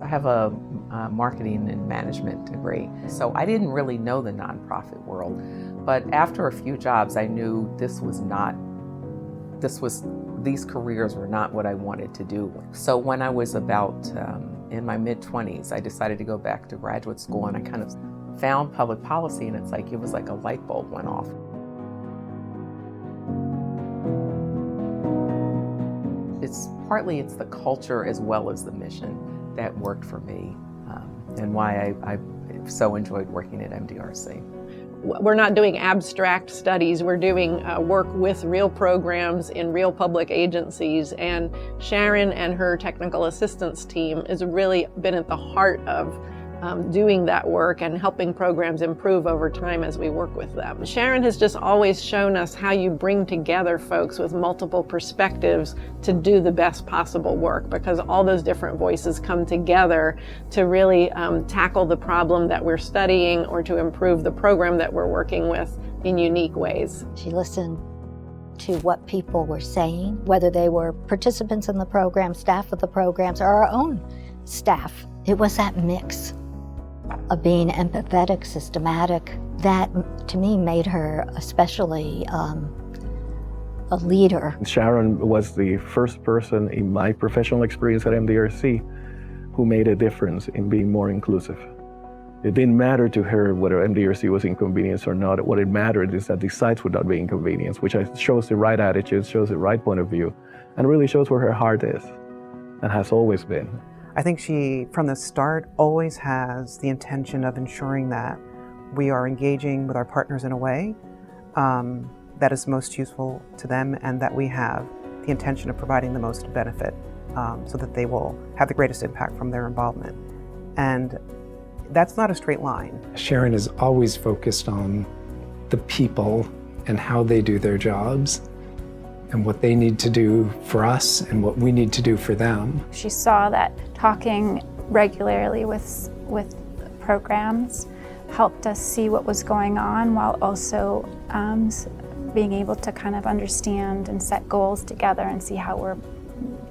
I have a marketing and management degree, so I didn't really know the nonprofit world. But after a few jobs, I knew these careers were not what I wanted to do. So when I was about in my mid-20s, I decided to go back to graduate school, and I kind of found public policy, and it was like a light bulb went off. It's the culture as well as the mission that worked for me, and why I so enjoyed working at MDRC. We're not doing abstract studies, we're doing work with real programs in real public agencies, and Sharon and her technical assistance team has really been at the heart of doing that work and helping programs improve over time as we work with them. Sharon has just always shown us how you bring together folks with multiple perspectives to do the best possible work, because all those different voices come together to really tackle the problem that we're studying or to improve the program that we're working with in unique ways. She listened to what people were saying, whether they were participants in the program, staff of the programs, or our own staff. It was that mix of being empathetic, systematic, that to me made her especially a leader. Sharon was the first person in my professional experience at MDRC who made a difference in being more inclusive. It didn't matter to her whether MDRC was inconvenienced or not. What it mattered is that the sites would not be inconvenienced, which shows the right attitude, shows the right point of view, and really shows where her heart is and has always been. I think she, from the start, always has the intention of ensuring that we are engaging with our partners in a way that is most useful to them, and that we have the intention of providing the most benefit so that they will have the greatest impact from their involvement. And that's not a straight line. Sharon is always focused on the people and how they do their jobs, and what they need to do for us and what we need to do for them. She saw that talking regularly with programs helped us see what was going on, while also being able to kind of understand and set goals together and see how we're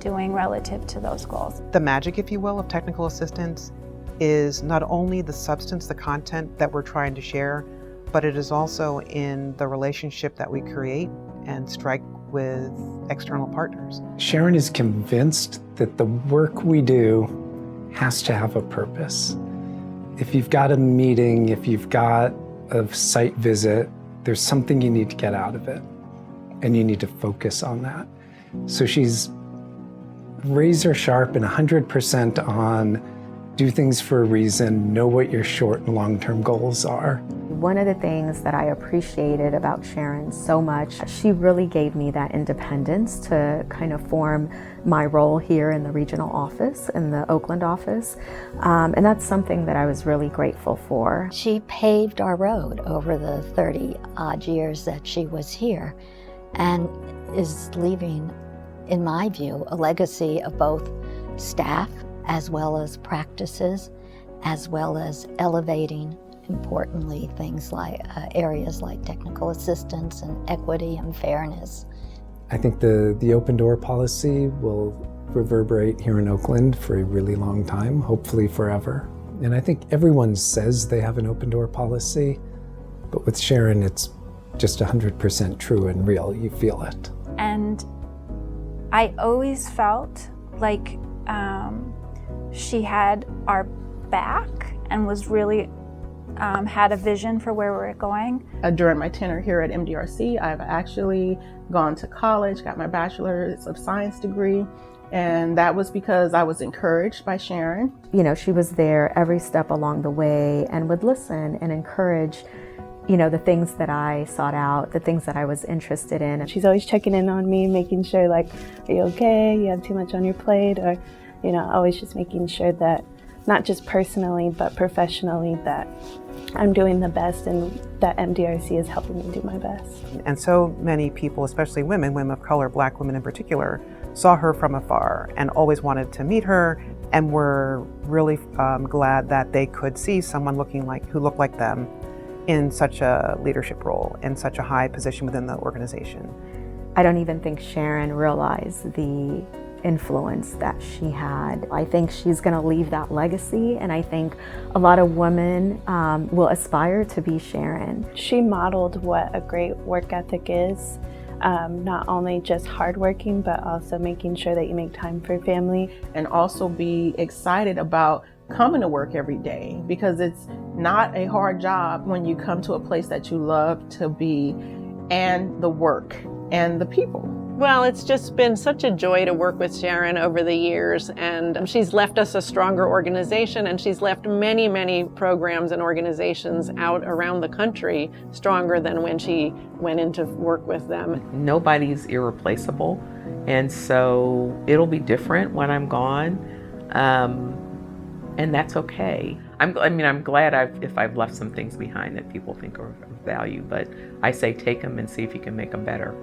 doing relative to those goals. The magic, if you will, of technical assistance is not only the substance, the content that we're trying to share, but it is also in the relationship that we create and strike with external partners. Sharon is convinced that the work we do has to have a purpose. If you've got a meeting, if you've got a site visit, there's something you need to get out of it, and you need to focus on that. So she's razor sharp and 100% on do things for a reason, know what your short and long-term goals are. One of the things that I appreciated about Sharon so much, she really gave me that independence to kind of form my role here in the regional office, in the Oakland office. And that's something that I was really grateful for. She paved our road over the 30-odd years that she was here, and is leaving, in my view, a legacy of both staff as well as practices, as well as elevating, importantly, things like areas like technical assistance and equity and fairness. I think the open door policy will reverberate here in Oakland for a really long time, hopefully forever. And I think everyone says they have an open door policy, but with Sharon, it's just 100% true and real. You feel it. And I always felt like she had our back and was really had a vision for where we were going. During my tenure here at MDRC, I've actually gone to college, got my bachelor's of science degree, and that was because I was encouraged by Sharon. You know, she was there every step along the way and would listen and encourage, you know, the things that I sought out, the things that I was interested in. She's always checking in on me, making sure like, are you okay? You have too much on your plate? Or, you know, always just making sure that not just personally, but professionally, that I'm doing the best and that MDRC is helping me do my best. And so many people, especially women of color, Black women in particular, saw her from afar and always wanted to meet her, and were really glad that they could see someone who looked like them in such a leadership role, in such a high position within the organization. I don't even think Sharon realized the influence that she had. I think she's going to leave that legacy, and I think a lot of women will aspire to be Sharon. She modeled what a great work ethic is, not only just hardworking, but also making sure that you make time for family. And also be excited about coming to work every day, because it's not a hard job when you come to a place that you love to be, and the work and the people. Well, it's just been such a joy to work with Sharon over the years, and she's left us a stronger organization, and she's left many, many programs and organizations out around the country stronger than when she went in to work with them. Nobody's irreplaceable, and so it'll be different when I'm gone, and that's okay. I'm glad if I've left some things behind that people think are of value, but I say take them and see if you can make them better.